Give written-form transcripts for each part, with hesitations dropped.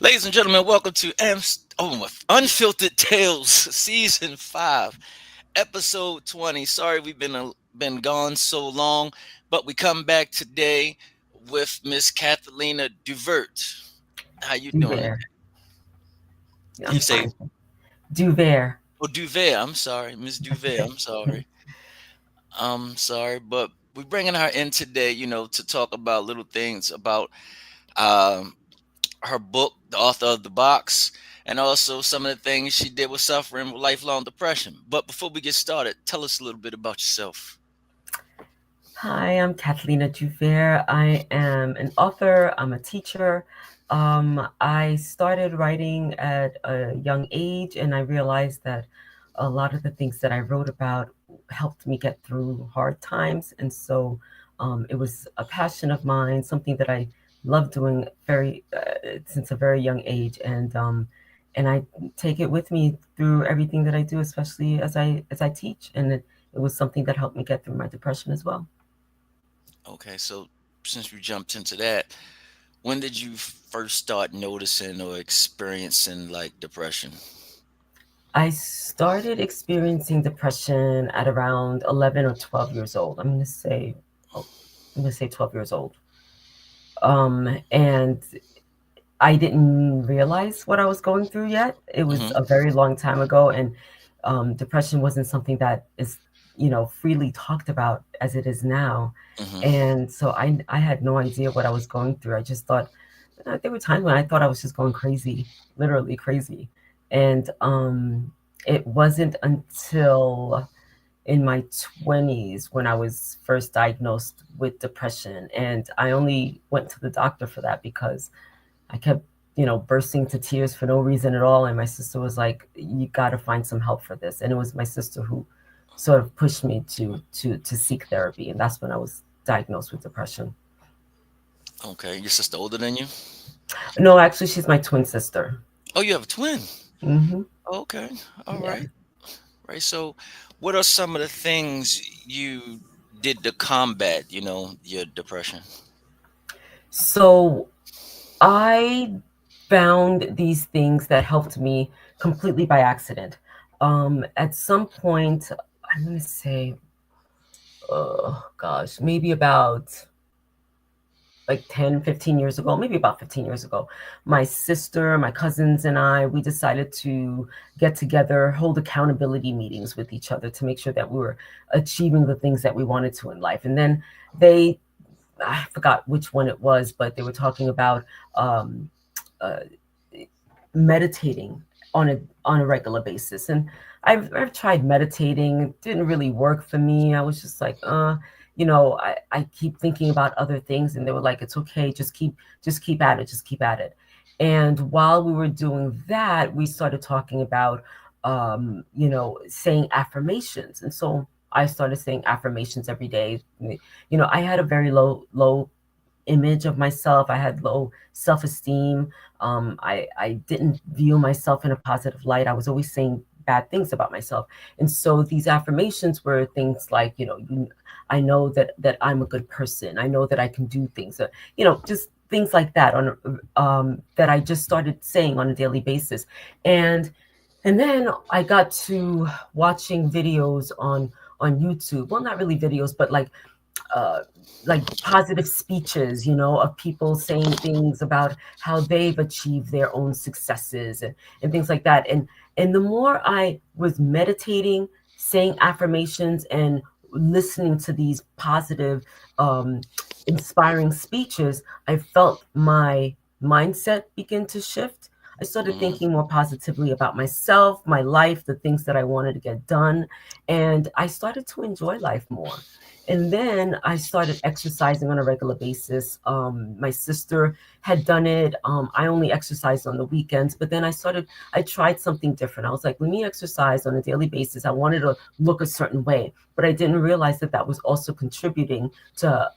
Ladies and gentlemen, welcome to Unfiltered Tales, Season 5, Episode 20. Sorry we've been gone so long, but we come back today with Miss Catalina Duvert. How you doing today? Duver. You I'm say, fine. Duver. oh, Duvet. I'm sorry, Miss Duvet. I'm sorry. I'm sorry, but we're bringing her in today, to talk about little things about um, her book, The Author of the Box, and also some of the things she did with suffering with lifelong depression. But before we get started, tell us a little bit about yourself. Hi, I'm Catalina Duver. I am an author. I'm a teacher. I started writing at a young age, and I realized that a lot of the things that I wrote about helped me get through hard times. And so it was a passion of mine, something that I love doing since a very young age. And I take it with me through everything that I do, especially as I teach. And it was something that helped me get through my depression as well. Okay, so since we jumped into that, when did you first start noticing or experiencing like depression? I started experiencing depression at around 11 or 12 years old. Oh, I'm going to say 12 years old. And I didn't realize what I was going through yet. It was Hmm. a very long time ago, and depression wasn't something that is, freely talked about as it is now. Hmm. And so I had no idea what I was going through. I just thought there were times when I thought I was just going crazy, literally crazy. And it wasn't until in my 20s when I was first diagnosed with depression. And I only went to the doctor for that because I kept, bursting to tears for no reason at all. And my sister was like, "You got to find some help for this." And it was my sister who sort of pushed me to seek therapy. And that's when I was diagnosed with depression. Okay, your sister older than you? No, actually, she's my twin sister. Oh, you have a twin. Hmm. Okay, all Yeah. right, right. So, what are some of the things you did to combat, your depression? So I found these things that helped me completely by accident. At some point, I'm going to say, oh gosh, maybe about like 10, 15 years ago, maybe about 15 years ago, my sister, my cousins, and we decided to get together, hold accountability meetings with each other to make sure that we were achieving the things that we wanted to in life. And then they, I forgot which one it was, but they were talking about um, uh, meditating on a regular basis. And I've tried meditating. It didn't really work for me. I was just like, I keep thinking about other things, and they were like, it's okay, just keep at it, just keep at it. And while we were doing that, we started talking about saying affirmations. And so I started saying affirmations every day. I had a very low image of myself. I had low self esteem. I didn't view myself in a positive light. I was always saying bad things about myself. And so these affirmations were things like, I know that I'm a good person. I know that I can do things. Just things like that that I just started saying on a daily basis. And and then I got to watching videos on YouTube. Well, not really videos, but uh, like positive speeches, of people saying things about how they've achieved their own successes and things like that. And the more I was meditating, saying affirmations, and listening to these positive, um, inspiring speeches, I felt my mindset begin to shift. I started Hmm. thinking more positively about myself, my life, the things that I wanted to get done, and I started to enjoy life more. And then I started exercising on a regular basis. My sister had done it. I only exercised on the weekends, but then I tried something different. I was like, let me exercise on a daily basis. I wanted to look a certain way, but I didn't realize that that was also contributing to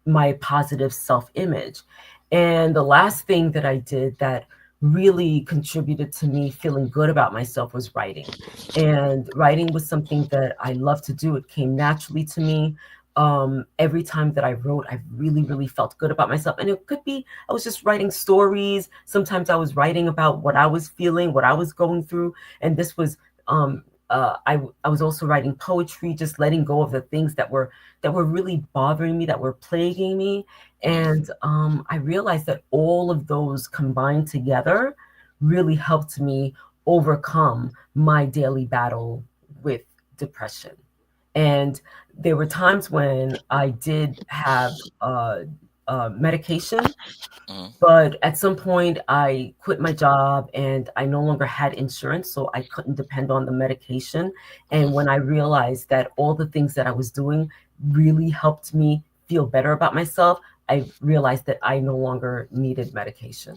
my positive self image. And the last thing that I did that really contributed to me feeling good about myself was writing. And writing was something that I love to do. It came naturally to me. every time that I wrote, I really, really felt good about myself. And it could be I was just writing stories. Sometimes I was writing about what I was feeling, what I was going through. And this was, um, I was also writing poetry, just letting go of the things that were really bothering me, that were plaguing me. Mm. And I realized that all of those combined together really helped me overcome my daily battle with depression. And there were times when I did have medication, Mm. but at some point I quit my job and I no longer had insurance, so I couldn't depend on the medication. And when Mm. I realized that all the things that I was doing really helped me feel better about myself, I realized that I no longer needed medication.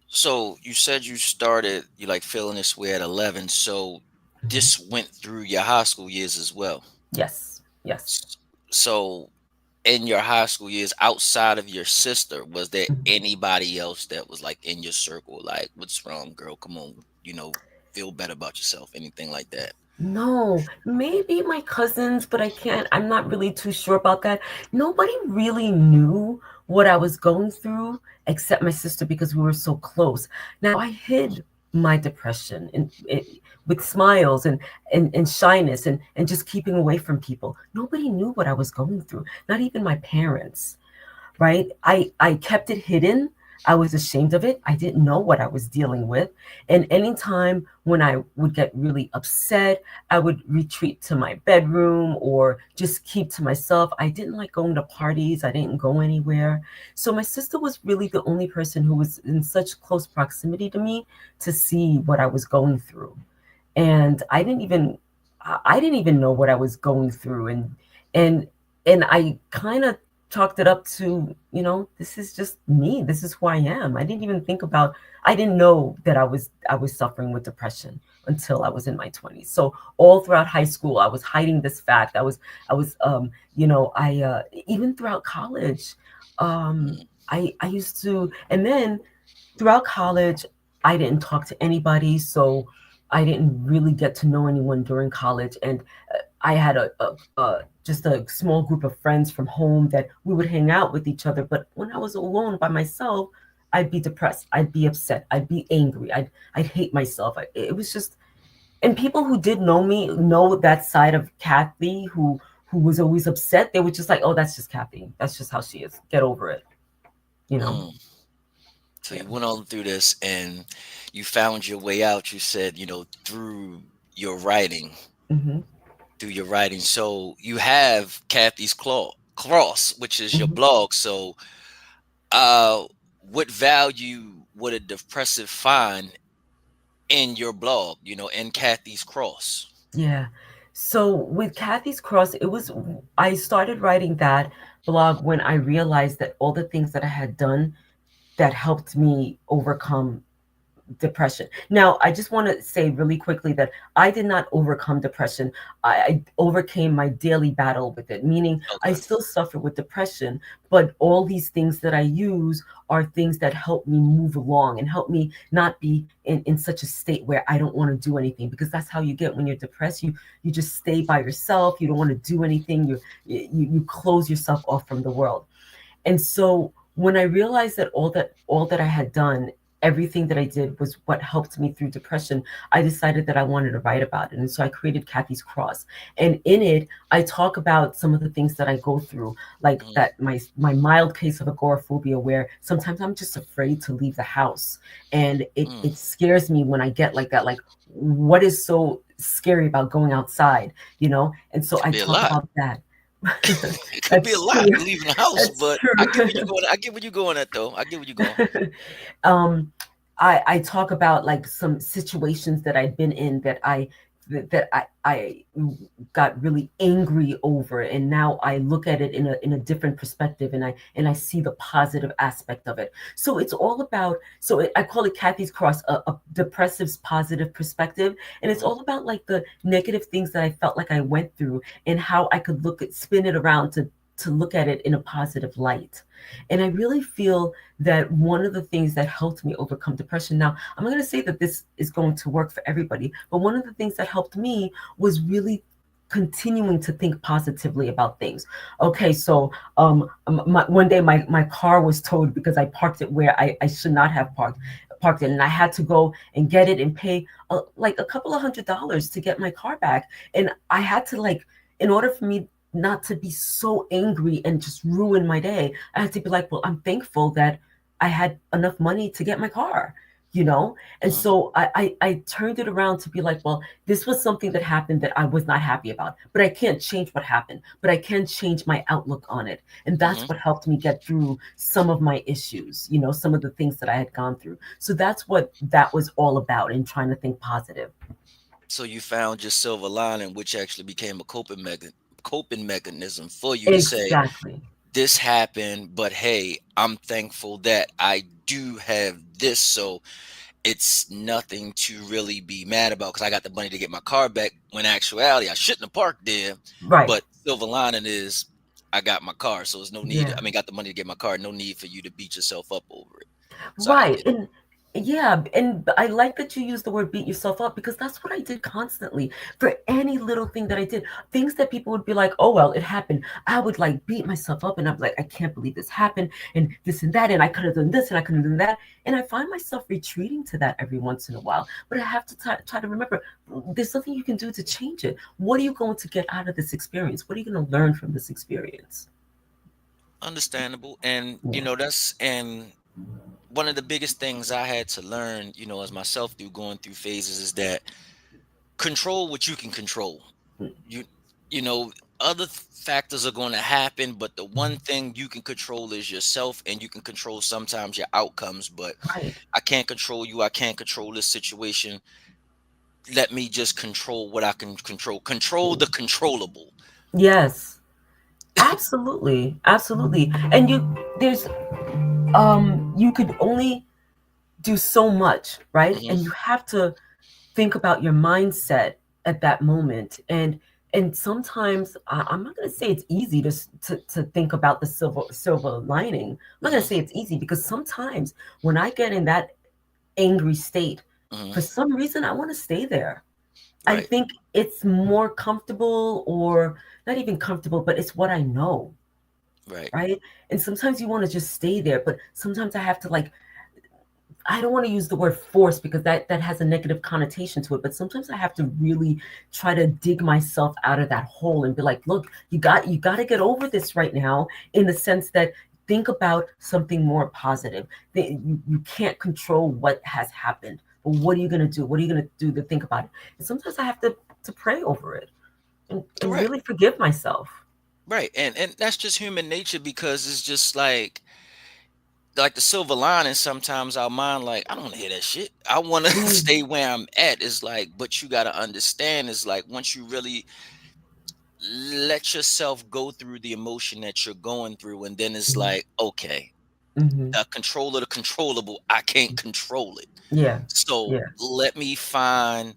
So you said you started you like feeling this way at 11. So Mhm. this went through your high school years as well. Yes, yes. S- So in your high school years, outside of your sister, was there anybody else that was like in your circle? Like, what's wrong, girl? Come on, feel better about yourself. Anything like that? No, maybe my cousins, but I'm not really too sure about that. Nobody really knew what I was going through except my sister because we were so close. Now, I hid my depression with smiles and shyness and just keeping away from people. Nobody knew what I was going through, not even my parents, right? I kept it hidden. I was ashamed of it. I didn't know what I was dealing with. And anytime when I would get really upset, I would retreat to my bedroom or just keep to myself. I didn't like going to parties. I didn't go anywhere. So my sister was really the only person who was in such close proximity to me to see what I was going through. And I didn't even know what I was going through. And and I kind of chalked it up to, this is just me. This is who I am. I didn't even think about, I didn't know that I was suffering with depression until I was in my 20s. So all throughout high school, I was hiding this fact. I was even throughout college, Mm. I used to, and then throughout college, I didn't talk to anybody, so I didn't really get to know anyone during college. And I had just a small group of friends from home that we would hang out with each other. But when I was alone by myself, I'd be depressed. I'd be upset. I'd be angry. I'd hate myself. It was just, and people who did know me know that side of Kathy who was always upset. They were just like, oh, that's just Kathy. That's just how she is. Get over it. You know? Mm. So Yeah. you went on through this and you found your way out. You said, through your writing, Hmm. through your writing. So you have Kathy's Cross, which is your Hmm. blog. So, uh, what value would a depressive find in your blog? In Kathy's Cross. Yeah. So with Kathy's Cross, I started writing that blog when I realized that all the things that I had done that helped me overcome depression. Now, I just want to say really quickly that I did not overcome depression. I overcame my daily battle with it, meaning I Okay. still suffer with depression, but all these things that I use are things that help me move along and help me not be in such a state where I don't want to do anything, because that's how you get when you're depressed. You just stay by yourself. You don't want to do anything. You close yourself off from the world. And so when I realized that all that I had done, everything that I did was what helped me through depression, I decided that I wanted to write about it. And so I created Kathy's Cross. And in it, I talk about some of the things that I go through, like Mm. that my mild case of agoraphobia, where sometimes I'm just afraid to leave the house. And Mm. it scares me when I get like that, like what is so scary about going outside, And so Could I be a talk lot. about that. It could be a That's true. lot leaving the house, That's but I get true. where you're going. I get where you're going at, though. I get where you're going. um, I talk about like some situations that I've been in that I got really angry over, and now I look at it in a different perspective, and I see the positive aspect of it. So it's all about, I call it Kathy's Cross, a depressive's positive perspective, and it's Mhm. all about like the negative things that I felt like I went through and how I could spin it around to look at it in a positive light. And I really feel that one of the things that helped me overcome depression, now, I'm not going to say that this is going to work for everybody, but one of the things that helped me was really continuing to think positively about things. Okay, so one day my car was towed because I parked it where I should not have parked it, and I had to go and get it and pay like a couple of $100 to get my car back. And I had to, like, in order for me not to be so angry and just ruin my day, I had to be like, well, I'm thankful that I had enough money to get my car, you know? And Hmm. so I turned it around to be like, well, this was something that happened that I was not happy about, but I can't change what happened, but I can change my outlook on it. And Hmm. that's what helped me get through some of my issues, some of the things that I had gone through. So that's what that was all about, in trying to think positive. So you found your silver lining, which actually became a coping mechanism for you to say, Exactly. this happened, but hey, I'm thankful that I do have this. So it's nothing to really be mad about because I got the money to get my car back. When actuality, I shouldn't have parked there. Right. But silver lining is I got my car. So there's no need. Yeah. I mean, got the money to get my car. No need for you to beat yourself up over it. So I Right. get And yeah, and I like that you use the word beat yourself up, because that's what I did constantly for any little thing that I did. Things that people would be like, oh, well, it happened. I would like beat myself up, and I'm like, I can't believe this happened, and this and that, and I could have done this and I could have done that. And I find myself retreating to that every once in a while. But I have to try to remember, there's nothing you can do to change it. What are you going to get out of this experience? What are you going to learn from this experience? understandable. And, Yeah. and one of the biggest things I had to learn, as myself through going through phases is that control what you can control. You you know, other factors are going to happen, but the one thing you can control is yourself, and you can control sometimes your outcomes, but Right. I can't control you. I can't control this situation. Let me just control what I can control. Control the controllable. Yes. Absolutely, absolutely. And you could only do so much, right? Hmm. And you have to think about your mindset at that moment. And sometimes I'm not going to say it's easy to think about the silver lining. I'm not going to Hmm. say it's easy, because sometimes when I get in that angry state, Hmm. for some reason I want to stay there. I Right. think it's more comfortable, or not even comfortable, but it's what I know, Right. right? And sometimes you want to just stay there, but sometimes I have to, like, I don't want to use the word force, because that has a negative connotation to it, but sometimes I have to really try to dig myself out of that hole and be like, look, you got to get over this right now, in the sense that, think about something more positive. You can't control what has happened, but what are you going to do? What are you going to do to think about it? And sometimes I have to pray over it, and Right. really forgive myself. Right. And that's just human nature because it's just like the silver lining. Sometimes our mind, like, I don't want to hear that shit. I want to Mm, stay where I'm at. It's like, but you got to understand, it's like once you really let yourself go through the emotion that you're going through, and then it's mhm, like, okay, mhm. the control of the controllable, I can't control it. Yeah, So yeah, let me find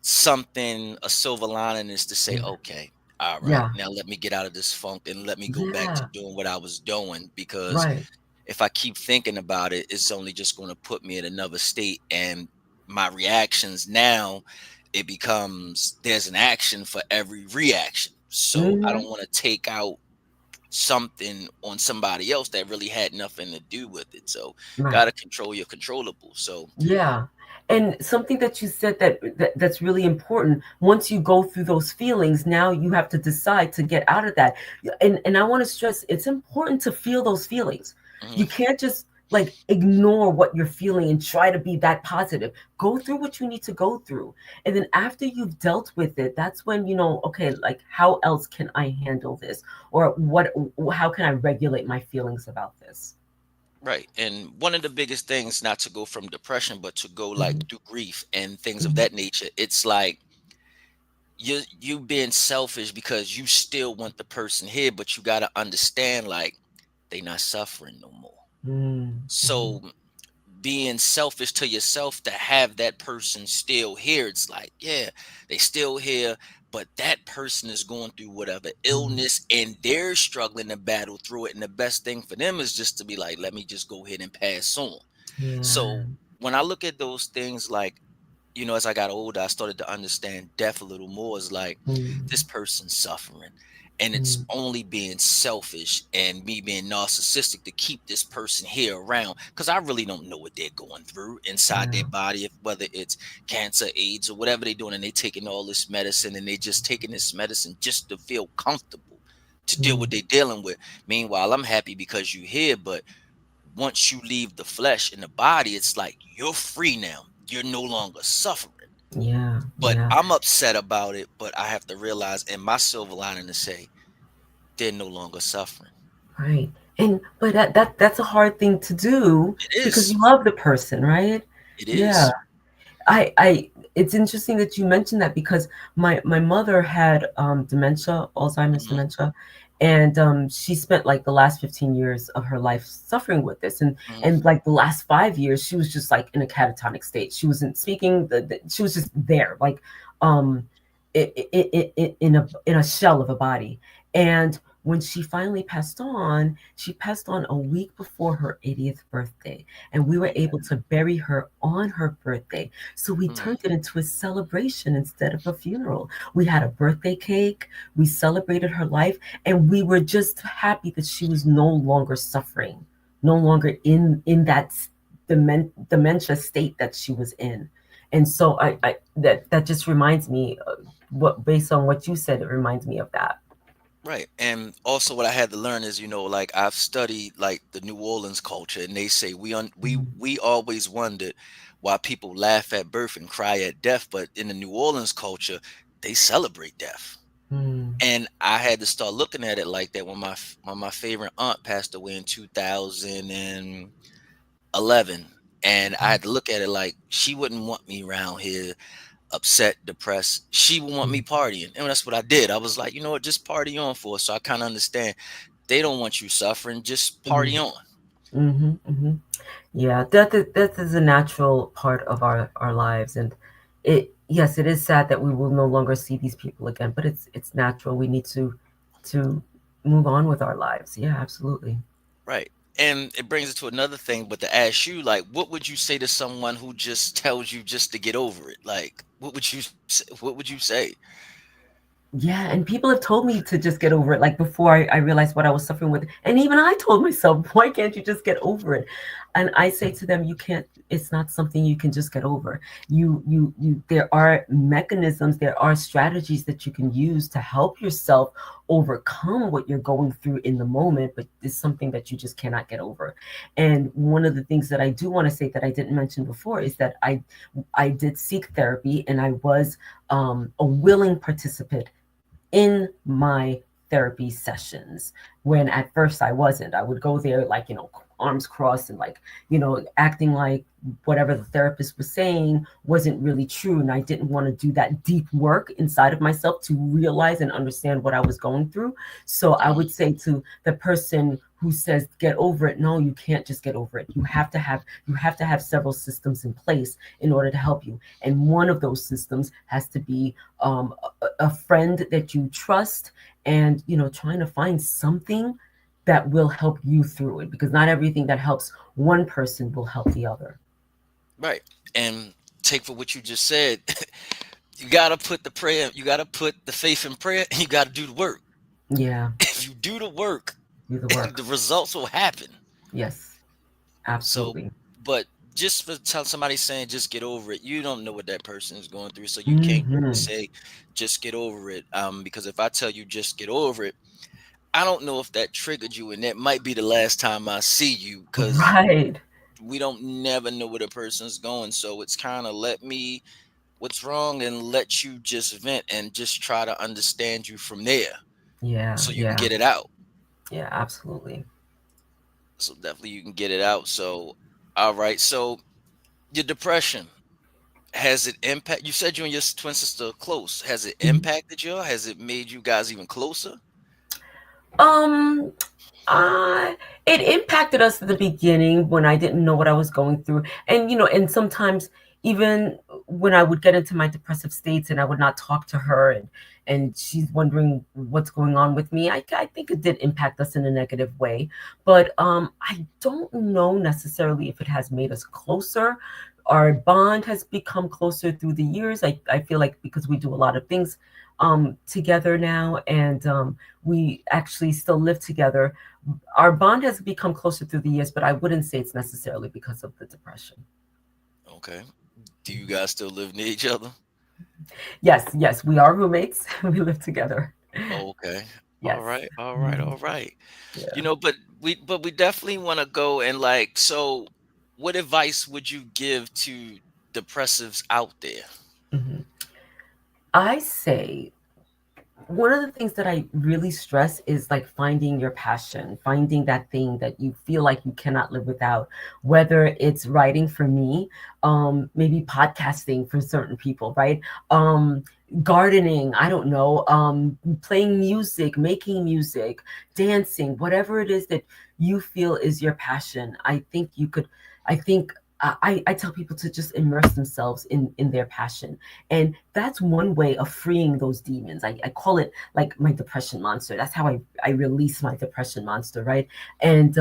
something, a silver lining is to say, yeah, okay, all right, yeah, now let me get out of this funk and let me go back to yeah. doing what I was doing, because Right. if I keep thinking about it, it's only just going to put me in another state. And my reactions now, it becomes there's an action for every reaction. So I don't Mhm. want to take out something on somebody else that really had nothing to do with it. So Right. gotta control your controllable. So Yeah. And something that you said that's really important. Once you go through those feelings, now you have to decide to get out of that. And I want to stress, it's important to feel those feelings. You mhm, can't just, like, ignore what you're feeling and try to be that positive. Go through what you need to go through. And then after you've dealt with it, that's when okay, like, how else can I handle this? Or how can I regulate my feelings about this? right. And one of the biggest things, not to go from depression, but to go like Hmm. through grief and things of Hmm. that nature, it's like you being selfish because you still want the person here, but you gotta understand, like, they not suffering no more. Hmm. So being selfish to yourself to have that person still here, it's like, yeah, they still here, but that person is going through whatever Hmm. illness and they're struggling to battle through it. And the best thing for them is just to be like, let me just go ahead and pass on. Yeah. So when I look at those things, like, as I got older, I started to understand death a little more. Is like Mm, this person's suffering, and it's mm, only being selfish and me being narcissistic to keep this person here around because I really don't know what they're going through inside yeah. their body, if whether it's cancer, AIDS, or whatever they're doing, and they taking all this medicine and they just taking this medicine just to feel comfortable to deal with Mm, what they're dealing with. Meanwhile, I'm happy because you're here, but once you leave the flesh and the body, it's like you're free now. You're no longer suffering. yeah. But Yeah. I'm upset about it. But I have to realize, and my silver lining to say, they're no longer suffering. Right. And but that's a hard thing to do It because is. you love the person, right? It Yeah. is. I it's interesting that you mentioned that because my mother had dementia, Alzheimer's Hmm. dementia, and she spent like the last 15 years of her life suffering with this, Hmm. and like the last 5 years she was just like in a catatonic state. She wasn't speaking. She was just there, like um, in a shell of a body, and when she finally she passed on a week before her 80th birthday, and we were able to bury her on her birthday. So we Hmm. turned it into a celebration instead of a funeral. We had a birthday cake, we celebrated her life, and we were just happy that she was no longer suffering, no longer in that dementia state that she was in. And so I that just reminds me, what based on what you said, it reminds me of that. Right. And also what I had to learn is, like I've studied like the New Orleans culture, and they say Mm, we always wondered why people laugh at birth and cry at death, but in the New Orleans culture, they celebrate death. mm, And I had to start looking at it like that when my favorite aunt passed away in 2011, and I had to look at it like she wouldn't want me around here upset, depressed. She would want me mm, partying. And that's what I did. I was like, you know what, just party on for us. So I kind of understand. They don't want you suffering. Just mm, party on. mm-hmm. Yeah, death is a natural part of our lives, and it yes, it is sad that we will no longer see these people again, but it's natural. We need to move on with our lives. Yeah, absolutely. Right. And it brings us to another thing, but to ask you, like, what would you say to someone who just tells you just to get over it? Like, what would you say? Yeah, and people have told me to just get over it, like before I realized what I was suffering with. And even I told myself, why can't you just get over it? And I say to them, you can't, it's not something you can just get over. There are mechanisms, there are strategies that you can use to help yourself overcome what you're going through in the moment, but it's something that you just cannot get over. And one of the things that I do want to say that I didn't mention before is that I did seek therapy, and I was a willing participant in my therapy sessions, when at first I wasn't. I would go there like, arms crossed, and like, acting like whatever the therapist was saying wasn't really true. And I didn't want to do that deep work inside of myself to realize and understand what I was going through. So I Mhm. would say to the person who says get over it, no, you can't just get over it. You have to have several systems in place in order to help you. And one of those systems has to be a friend that you trust, and trying to find something that will help you through it, because not everything that helps one person will help the other. Right. And take for what you just said. You gotta put the prayer, you gotta put the faith in prayer, and you gotta do the work. Yeah, If you do the work, do the the work. results will happen. Yes, So, absolutely. but just for tell somebody saying just get over it, you don't know what that person is going through, so you can't really Hmm. say just get over it. Because if I tell you just get over it, I don't know if that triggered you, and that might be the last time I see you, because Right. we don't never know where the person's going. So it's kind of let me what's wrong and let you just vent and just try to understand you from there, Yeah, so you can yeah, get it out. yeah, absolutely. So definitely you can get it out. So all right. So your depression, has it impact? You said you and your twin sister are close. Has it Mhm. impacted you? Has it made you guys even closer? Um, Uh, it impacted us at the beginning when I didn't know what I was going through. And sometimes even when I would get into my depressive states and I would not talk to her, and she's wondering what's going on with me, I think it did impact us in a negative way. But I don't know necessarily if it has made us closer. Our bond has become closer through the years. I feel like because we do a lot of things together now, and we actually still live together, our bond has become closer through the years, but I wouldn't say it's necessarily because of the depression. Okay. Do you guys still live near each other? Yes, yes, we are roommates. We live together. Okay. All Yes. right. All right. Mhm. All right. Yeah. But we definitely want to go and like, so what advice would you give to depressives out there? Mhm. I say one of the things that I really stress is like finding your passion, finding that thing that you feel like you cannot live without, whether it's writing for me, maybe podcasting for certain people, right? Um, Gardening, I don't know, playing music, making music, dancing, whatever it is that you feel is your passion. I think I tell people to just immerse themselves in their passion, and that's one way of freeing those demons. I call it like my depression monster. That's how I release my depression monster, right? And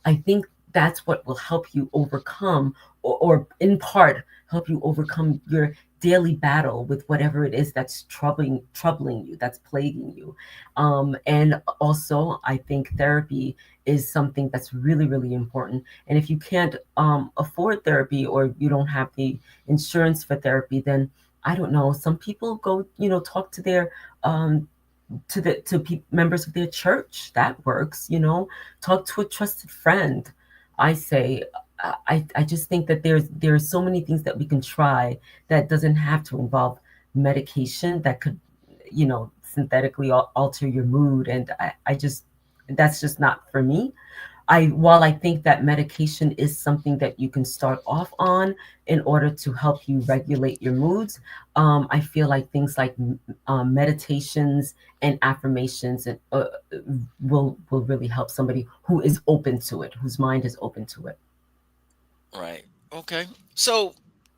I think that's what will help you overcome, or in part help you overcome your daily battle with whatever it is that's troubling you, that's plaguing you. And also, I think therapy is something that's really, really important. And if you can't afford therapy, or you don't have the insurance for therapy, then I don't know. Some people go, talk to their um, members of their church. That works. Talk to a trusted friend. I say. I just think that there are so many things that we can try that doesn't have to involve medication that could, synthetically alter your mood. And I just that's just not for me. While I think that medication is something that you can start off on in order to help you regulate your moods, I feel like things like meditations and affirmations will really help somebody who is open to it, whose mind is open to it. Right. Okay. So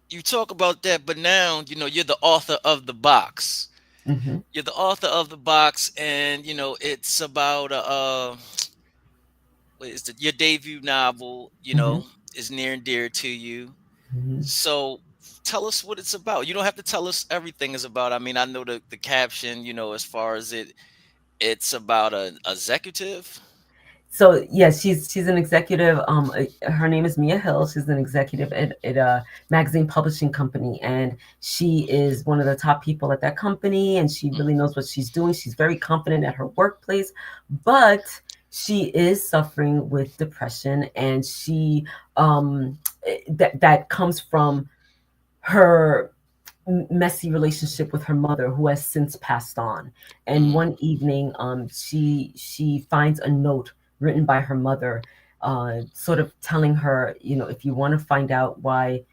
you talk about that, but now, you're the author of the box. Hmm. You're the author of the box, and it's about what is your debut novel, Hmm. is near and dear to you. Hmm. So tell us what it's about. You don't have to tell us everything is about. I mean, I know the caption, as far as it's about an executive. So yes, she's an executive. Her name is Mia Hill. She's an executive at a magazine publishing company, and she is one of the top people at that company. And she really knows what she's doing. She's very confident at her workplace, but she is suffering with depression, and that comes from her messy relationship with her mother, who has since passed on. And Mm, one evening, she finds a note written by her mother, sort of telling her, if you want to find out why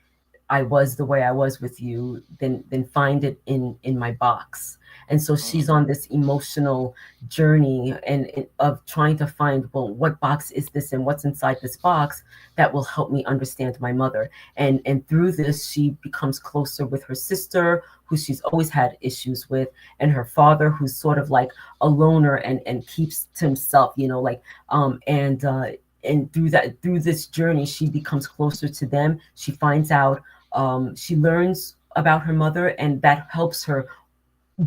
I was the way I was with you, then find it in my box. And so mm, she's on this emotional journey, and of trying to find, well, what box is this and what's inside this box that will help me understand my mother. And through this, she becomes closer with her sister, who she's always had issues with, and her father, who's sort of like a loner and keeps to himself, like and through this journey, she becomes closer to them. She finds out, she learns about her mother, and that helps her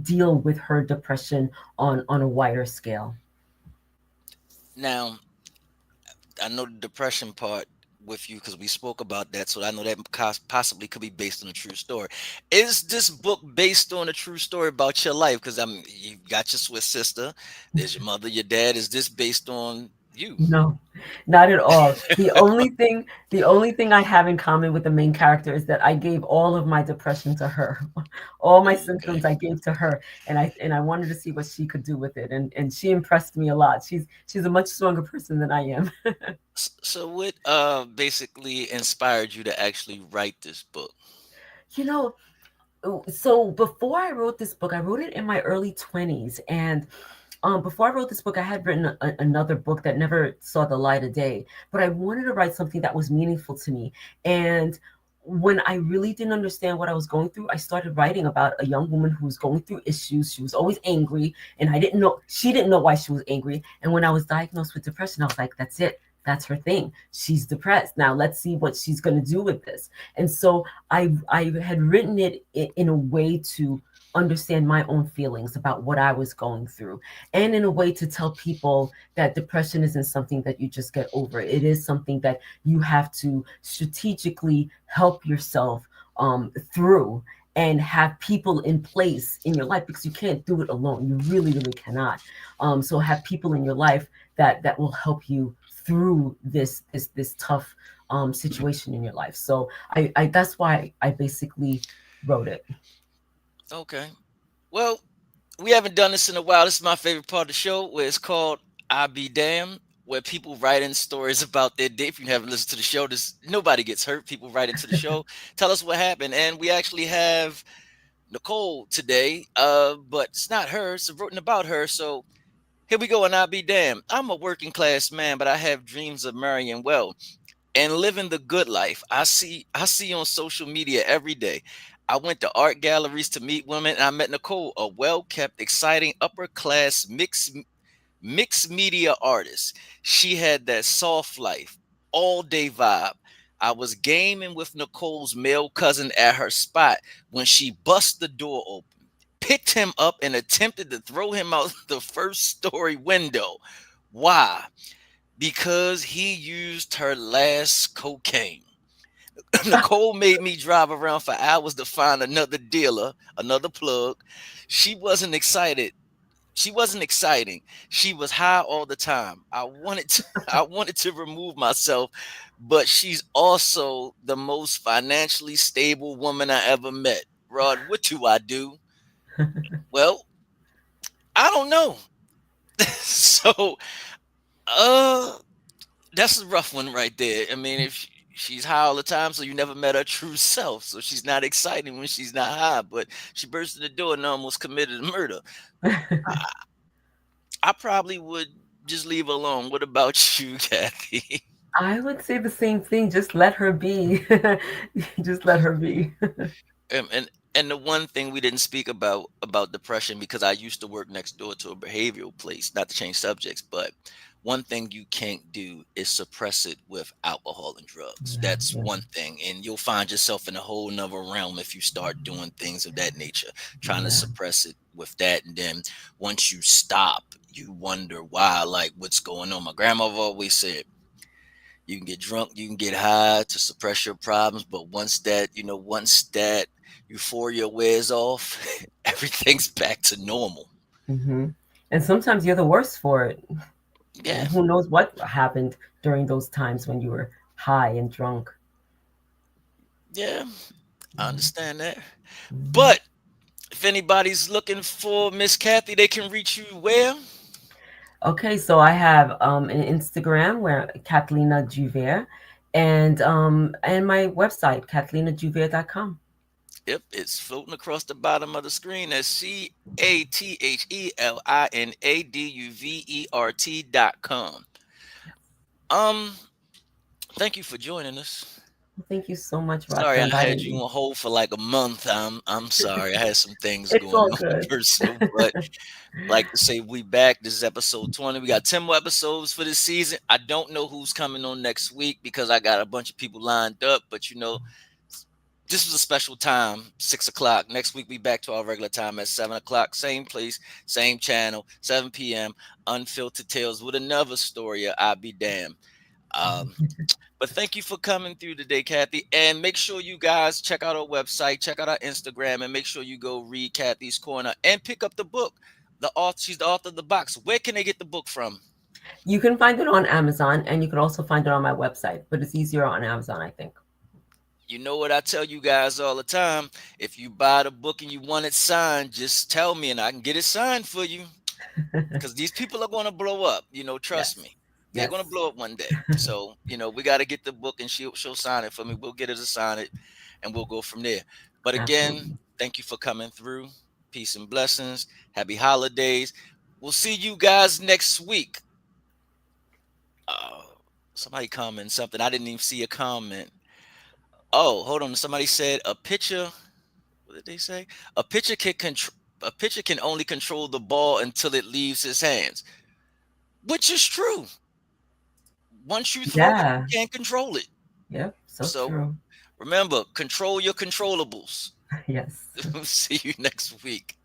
deal with her depression on a wider scale. now, I know the depression part with you because we spoke about that, so I know that possibly could be based on a true story. Is this book based on a true story about your life? Because you got your Swiss sister, there's your mother, your dad. Is this based on you? No, not at all. The only thing I have in common with the main character is that I gave all of my depression to her. All my Okay. symptoms I gave to her, and I wanted to see what she could do with it, and she impressed me a lot. She's a much stronger person than I am. So what basically inspired you to actually write this book? You know, so before I wrote this book, I wrote it in my early 20s. And before I wrote this book, I had written another book that never saw the light of day. But I wanted to write something that was meaningful to me. And when I really didn't understand what I was going through, I started writing about a young woman who was going through issues. She was always angry, and I didn't know, she didn't know why she was angry. And when I was diagnosed with depression, I was like, that's it. That's her thing. She's depressed. Now let's see what she's going to do with this. And so I had written it in a way to understand my own feelings about what I was going through, and in a way to tell people that depression isn't something that you just get over. It is something that you have to strategically help yourself through, and have people in place in your life, because you can't do it alone. You really, really cannot. So have people in your life that will help you through this tough situation in your life. So I that's why I basically wrote it. Okay. Well, we haven't done this in a while. This is my favorite part of the show, where it's called "I Be Damned," where people write in stories about their day. If you haven't listened to the show, this nobody gets hurt. People write into the show, tell us what happened, and we actually have Nicole today. But it's not her. It's written about her. So here we go. And "I Be Damned." I'm a working class man, but I have dreams of marrying well and living the good life. I see on social media every day. I went to art galleries to meet women, and I met Nicole, a well-kept, exciting, upper-class mixed media artist. She had that soft life, all-day vibe. I was gaming with Nicole's male cousin at her spot when she bust the door open, picked him up, and attempted to throw him out the first story window. Why? Because he used her last cocaine. Nicole made me drive around for hours to find another dealer, another plug. She wasn't excited. She wasn't exciting. She was high all the time. I wanted to remove myself, but she's also the most financially stable woman I ever met. Rod, what do I do? Well, I don't know. So, uh that's a rough one right there. I mean, if she's high all the time, so you never met her true self. So she's not exciting when she's not high, but she burst in the door and almost committed a murder. I, I probably would just leave her alone. What about you, Kathy? I would say the same thing. Just let her be. Just let her be. And the one thing we didn't speak about depression, because I used to work next door to a behavioral place, not to change subjects, but one thing you can't do is suppress it with alcohol and drugs. Yeah, That's yeah, one thing, and you'll find yourself in a whole nother realm if you start doing things of that nature, trying to yeah. suppress it with that. And then once you stop, you wonder why, like what's going on. My grandmother always said, you can get drunk, you can get high to suppress your problems, but once that euphoria wears off, everything's back to normal. Hmm. And sometimes you're the worst for it. Yeah, And who knows what happened during those times when you were high and drunk. yeah, I understand that. Hmm. But if anybody's looking for Miss Kathy, they can reach you where? Okay, so I have an Instagram where Catalina Juvier, and my website, catalinajuvier.com. Yep, it's floating across the bottom of the screen. That's CATHELINADUVERT.com. Um, thank you for joining us. Well, thank you so much, Rod, Sorry, for I had inviting you me. on hold for like a month. I'm sorry. I had some things It's going all on good. personal, but like to say we back. This is episode 20. We got 10 more episodes for this season. I don't know who's coming on next week because I got a bunch of people lined up, but this was a special time, 6 o'clock. Next week we back to our regular time at 7 o'clock. Same place, same channel, 7 p.m. Unfiltered Tales with another story of I Be Damned. Um, but thank you for coming through today, Kathy. And make sure you guys check out our website, check out our Instagram, and make sure you go read Kathy's Corner and pick up the book. The author, she's the author of the box. Where can they get the book from? You can find it on Amazon, and you can also find it on my website, but it's easier on Amazon, I think. You know what I tell you guys all the time. If you buy the book and you want it signed, just tell me and I can get it signed for you. Because these people are going to blow up. Trust Yes. me, they're going to Yes. blow up one day. So we got to get the book, and she'll sign it for me. We'll get her to sign it, and we'll go from there. But again, Absolutely. thank you for coming through. Peace and blessings. Happy holidays. We'll see you guys next week. Uh, Somebody comment something. I didn't even see a comment. Oh, hold on. Somebody said a pitcher. What did they say? A pitcher can control. A pitcher can only control the ball until it leaves his hands, which is true. Once you throw it, you Yeah. can't control it. Yep. So So true. remember, control your controllables. Yes. See you next week.